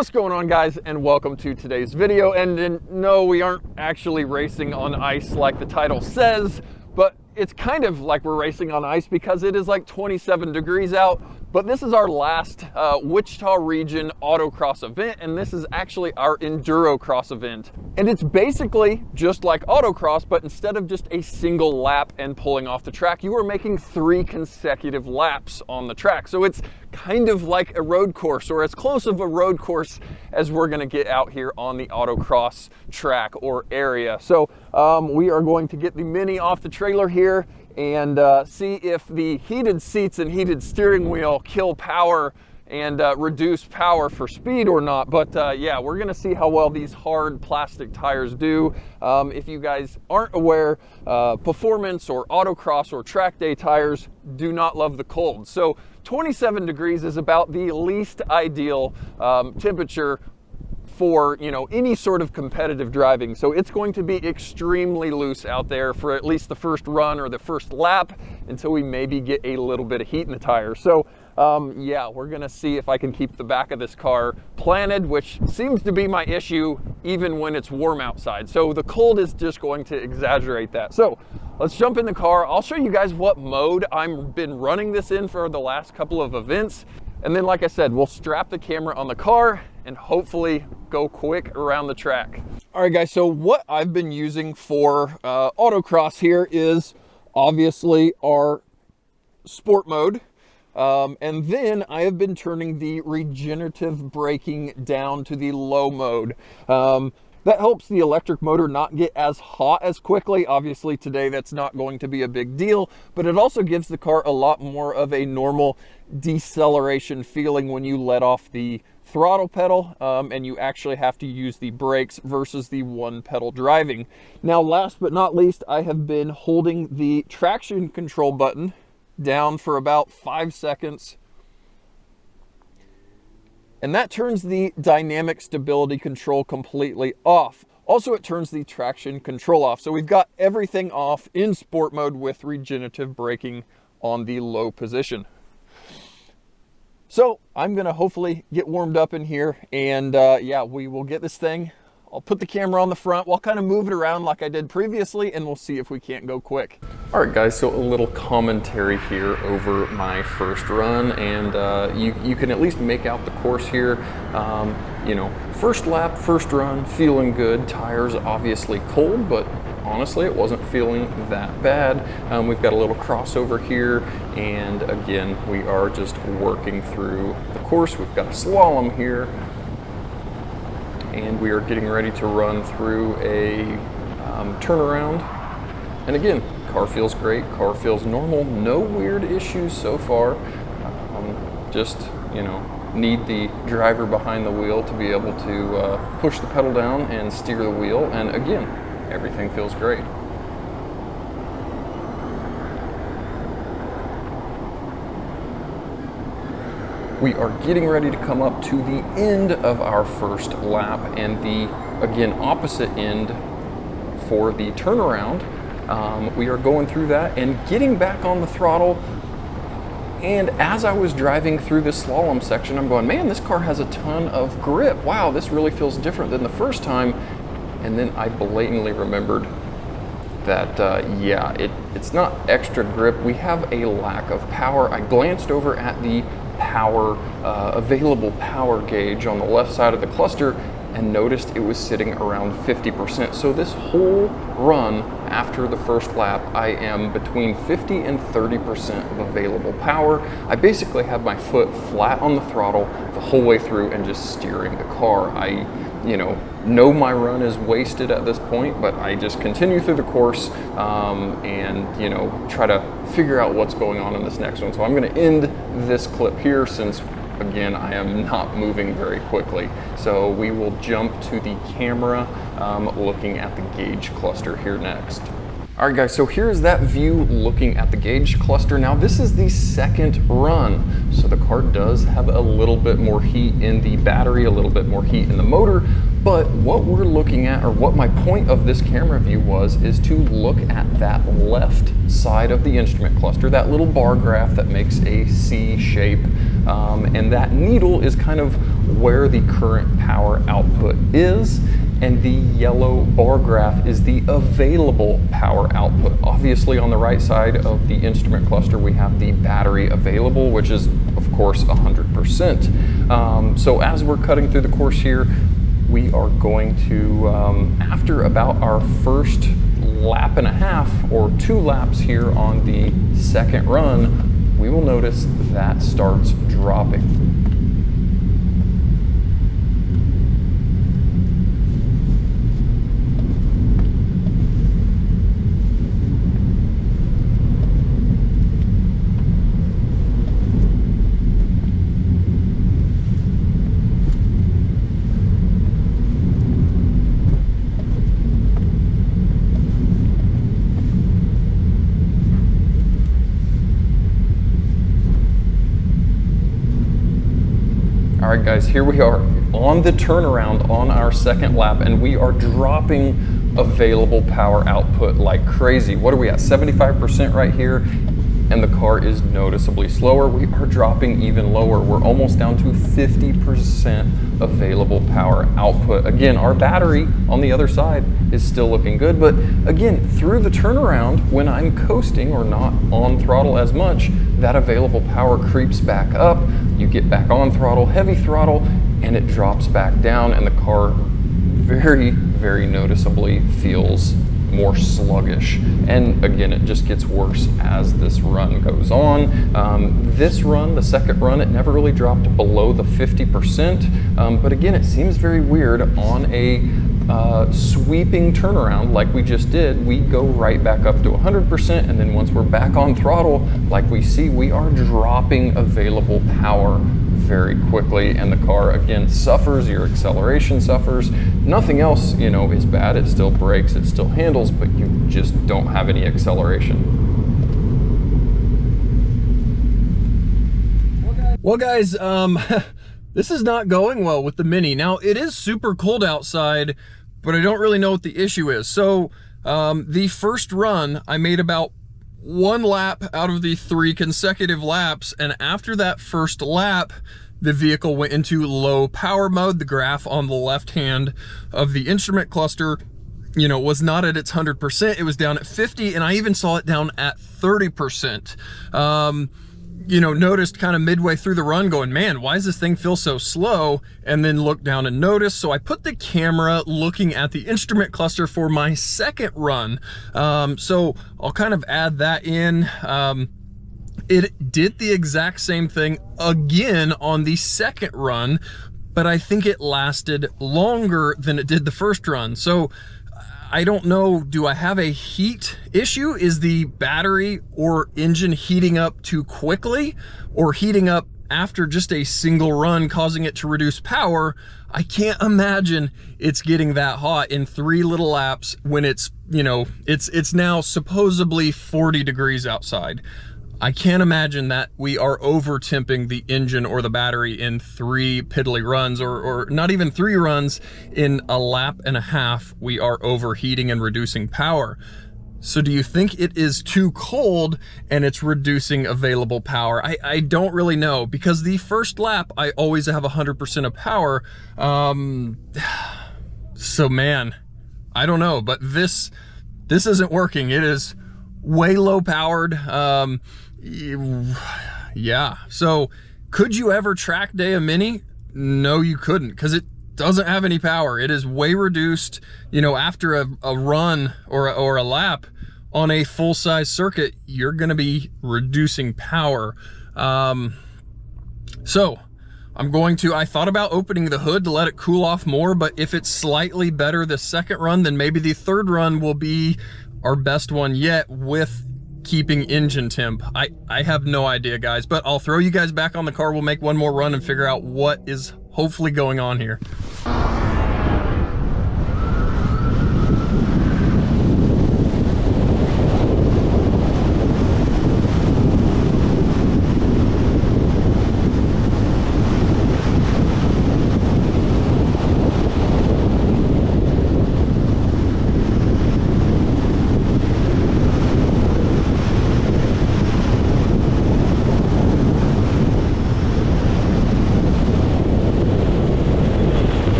What's going on, guys, and welcome to today's video. And no, we aren't actually racing on ice like the title says, but it's kind of like we're racing on ice because it is like 27 degrees out. But this is our last Wichita region autocross event, and this is actually our enduro cross event. And it's basically just like autocross, but instead of just a single lap and pulling off the track, you are making 3 consecutive laps on the track. So it's kind of like a road course, or as close of a road course as we're gonna get out here on the autocross track or area. So we are going to get the Mini off the trailer here and see if the heated seats and heated steering wheel kill power and reduce power for speed or not. But yeah, we're gonna see how well these hard plastic tires do. If you guys aren't aware, performance or autocross or track day tires do not love the cold. So 27 degrees is about the least ideal temperature for, you know, any sort of competitive driving. So it's going to be extremely loose out there for at least the first run or the first lap until we maybe get a little bit of heat in the tires. So yeah, we're gonna see if I can keep the back of this car planted, which seems to be my issue even when it's warm outside. So the cold is just going to exaggerate that. So let's jump in the car. I'll show you guys what mode I've been running this in for the last couple of events. And then, like I said, we'll strap the camera on the car and hopefully go quick around the track. All right, guys, so what I've been using for autocross here is obviously our sport mode. And then I have been turning the regenerative braking down to the low mode. That helps the electric motor not get as hot as quickly. Obviously today that's not going to be a big deal, but it also gives the car a lot more of a normal deceleration feeling when you let off the throttle pedal and you actually have to use the brakes versus the one pedal driving. Now, last but not least, I have been holding the traction control button down for about 5 seconds. And that turns the dynamic stability control completely off. Also, it turns the traction control off. So we've got everything off in sport mode with regenerative braking on the low position. So I'm gonna hopefully get warmed up in here and yeah, we will get this thing. I'll put the camera on the front. We'll kind of move it around like I did previously, and we'll see if we can't go quick. All right, guys, so a little commentary here over my first run, and you can at least make out the course here. You know, first lap, first run, feeling good. Tires obviously cold, but honestly, it wasn't feeling that bad. We've got a little crossover here, and again, we are just working through the course. We've got a slalom here, and we are getting ready to run through a turnaround. And again, car feels great, car feels normal, no weird issues so far. Just, you know, need the driver behind the wheel to be able to push the pedal down and steer the wheel. And again, everything feels great. We are getting ready to come up to the end of our first lap and the, again, opposite end for the turnaround. We are going through that and getting back on the throttle. And as I was driving through this slalom section, I'm going, man, this car has a ton of grip. Wow, this really feels different than the first time. And then I blatantly remembered that, yeah, it's not extra grip. We have a lack of power. I glanced over at the power, available power gauge on the left side of the cluster and noticed it was sitting around 50%. So this whole run after the first lap, I am between 50 and 30% of available power. I basically have my foot flat on the throttle the whole way through and just steering the car. I, you know my run is wasted at this point, but I just continue through the course and, you know, try to figure out what's going on in this next one. So I'm going to end this clip here since, again, I am not moving very quickly. So we will jump to the camera looking at the gauge cluster here next. All right, guys, so here's that view looking at the gauge cluster. Now, this is the second run, so the car does have a little bit more heat in the battery, a little bit more heat in the motor, but what we're looking at, or what my point of this camera view was, is to look at that left side of the instrument cluster, that little bar graph that makes a C shape, and that needle is kind of where the current power output is, and the yellow bar graph is the available power output. Obviously on the right side of the instrument cluster we have the battery available, which is of course 100%. So as we're cutting through the course here, we are going to, after about our first lap and a half or 2 laps here on the second run, we will notice that starts dropping. All right guys, here we are on the turnaround on our second lap, and we are dropping available power output like crazy. What are we at? 75% right here, and the car is noticeably slower. We are dropping even lower. We're almost down to 50% available power output. Again, our battery on the other side is still looking good, but again, through the turnaround, when I'm coasting or not on throttle as much, that available power creeps back up. You get back on throttle, heavy throttle, and it drops back down, and the car very, very noticeably feels more sluggish. And again, it just gets worse as this run goes on. This run, the second run, it never really dropped below the 50%. But again, it seems very weird on a sweeping turnaround like we just did. We go right back up to 100%, and then once we're back on throttle, like we see, we are dropping available power very quickly, and the car again suffers. Your acceleration suffers. Nothing else, you know, is bad. It still brakes, it still handles, but you just don't have any acceleration. Well guys, this is not going well with the Mini. Now it is super cold outside, but I don't really know what the issue is. So the first run I made about 1 lap out of the 3 consecutive laps, and after that first lap the vehicle went into low power mode. The graph on the left hand of the instrument cluster, you know, was not at its 100%. It was down at 50, and I even saw it down at 30%. You know, noticed kind of midway through the run going, man, why does this thing feel so slow? And then looked down and noticed. So I put the camera looking at the instrument cluster for my second run. So I'll kind of add that in. It did the exact same thing again on the second run, but I think it lasted longer than it did the first run. So I don't know, do I have a heat issue? Is the battery or engine heating up too quickly, or heating up after just a single run causing it to reduce power? I can't imagine it's getting that hot in 3 little laps when it's, you know, it's now supposedly 40 degrees outside. I can't imagine that we are over temping the engine or the battery in 3 piddly runs, or not even 3 runs. In a lap and a half, we are overheating and reducing power. So do you think it is too cold and it's reducing available power? I don't really know, because the first lap, I always have 100% of power. So man, I don't know, but this isn't working. It is way low powered. Yeah, so could you ever track day a Mini? No, you couldn't, because it doesn't have any power. It is way reduced. You know, after a run or a lap on a full-size circuit, you're gonna be reducing power. So I thought about opening the hood to let it cool off more, but if it's slightly better the second run, then maybe the third run will be our best one yet with keeping engine temp. I have no idea, guys, but I'll throw you guys back on the car. We'll make one more run and figure out what is hopefully going on here.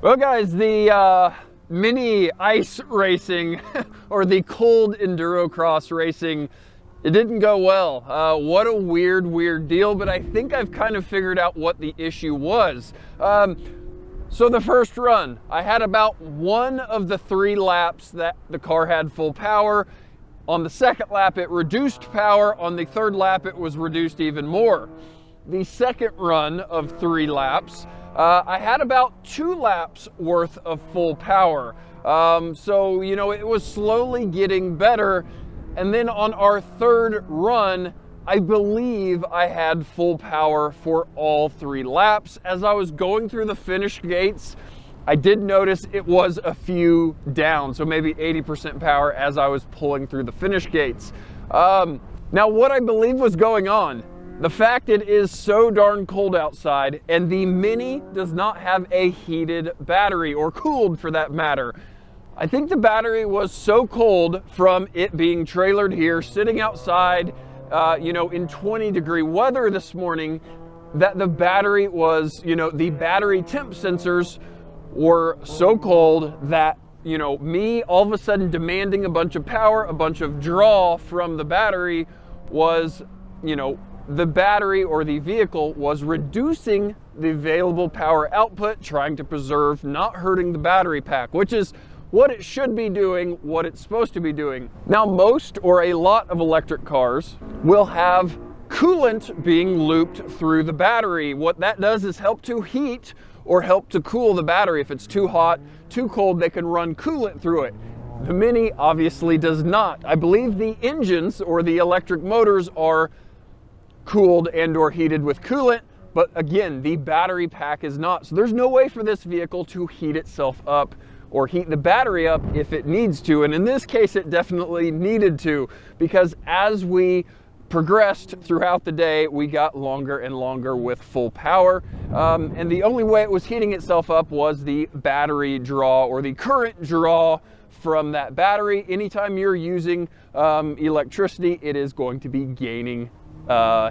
Well guys, the mini ice racing or the cold enduro cross racing, it didn't go well. What a weird deal, but I think I've kind of figured out what the issue was. So the first run, I had about one of the 3 laps that the car had full power. On the second lap, it reduced power. On the third lap, it was reduced even more. The second run of 3 laps, I had about 2 laps worth of full power. So, you know, it was slowly getting better. And then on our third run, I believe I had full power for all 3 laps. As I was going through the finish gates, I did notice it was a few down, so maybe 80% power as I was pulling through the finish gates. Now, what I believe was going on, the fact it is so darn cold outside, and the Mini does not have a heated battery, or cooled for that matter. I think the battery was so cold from it being trailered here, sitting outside, you know, in 20-degree weather this morning, that the battery was, you know, the battery temp sensors were so cold that, you know, me all of a sudden demanding a bunch of power, a bunch of draw from the battery was, you know, the battery or the vehicle was reducing the available power output, trying to preserve not hurting the battery pack, which is what it should be doing, what it's supposed to be doing. Now, most or a lot of electric cars will have coolant being looped through the battery. What that does is help to heat or help to cool the battery. If it's too hot, too cold, they can run coolant through it. The Mini obviously does not. I believe the engines or the electric motors are cooled and or heated with coolant, but again, the battery pack is not. So there's no way for this vehicle to heat itself up or heat the battery up if it needs to. And in this case, it definitely needed to, because as we progressed throughout the day, we got longer and longer with full power. And the only way it was heating itself up was the battery draw or the current draw from that battery. Anytime you're using electricity, it is going to be gaining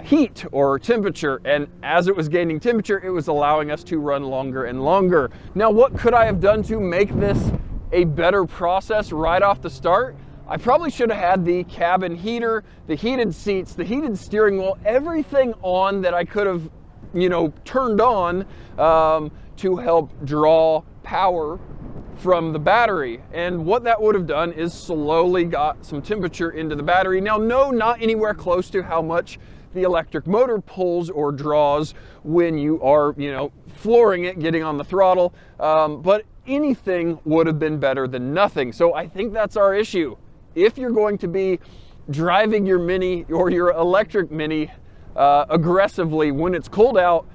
heat or temperature, and as it was gaining temperature, it was allowing us to run longer and longer. Now, what could I have done to make this a better process right off the start? I probably should have had the cabin heater, the heated seats, the heated steering wheel, everything on that I could have, you know, turned on to help draw power from the battery. And what that would have done is slowly got some temperature into the battery. Now, no, not anywhere close to how much the electric motor pulls or draws when you are, you know, flooring it, getting on the throttle, but anything would have been better than nothing. So I think that's our issue. If you're going to be driving your Mini or your electric Mini aggressively when it's cold out,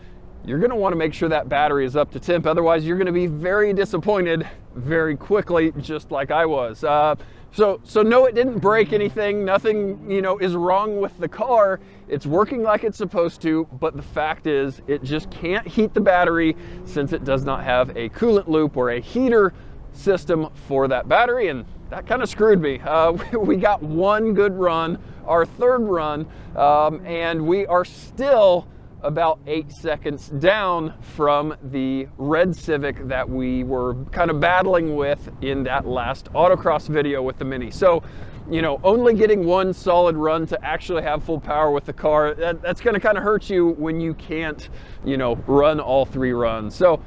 you're going to want to make sure that battery is up to temp. Otherwise, you're going to be very disappointed very quickly, just like I was. So no, it didn't break anything. Nothing, you know, is wrong with the car. It's working like it's supposed to, but the fact is it just can't heat the battery since it does not have a coolant loop or a heater system for that battery, and that kind of screwed me. We got one good run, our third run, and we are still about 8 seconds down from the red Civic that we were kind of battling with in that last autocross video with the Mini. So, you know, only getting one solid run to actually have full power with the car, that's going to kind of hurt you when you can't, you know, run all 3 runs. So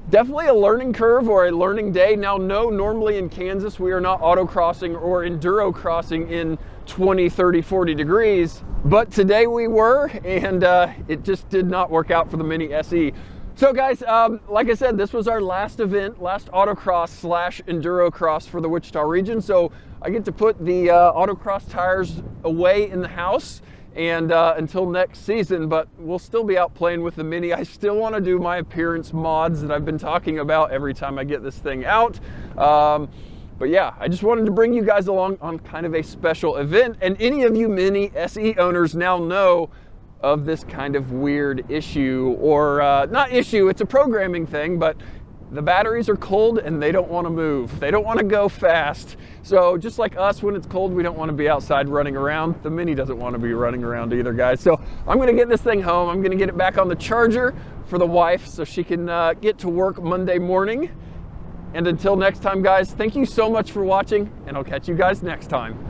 definitely a learning curve or a learning day. Now, no, normally in Kansas, we are not autocrossing or enduro crossing in 20, 30, 40 degrees, but today we were, and it just did not work out for the Mini SE. So guys, like I said, this was our last event, last autocross slash enduro cross for the Wichita region. So I get to put the autocross tires away in the house and until next season, but we'll still be out playing with the Mini. I still want to do my appearance mods that I've been talking about every time I get this thing out. But yeah, I just wanted to bring you guys along on kind of a special event, and any of you Mini SE owners now know of this kind of weird issue, or not issue, it's a programming thing, but the batteries are cold and they don't want to move. They don't want to go fast. So just like us, when it's cold, we don't want to be outside running around. The Mini doesn't want to be running around either, guys. So I'm going to get this thing home. I'm going to get it back on the charger for the wife so she can get to work Monday morning. And until next time, guys, thank you so much for watching, and I'll catch you guys next time.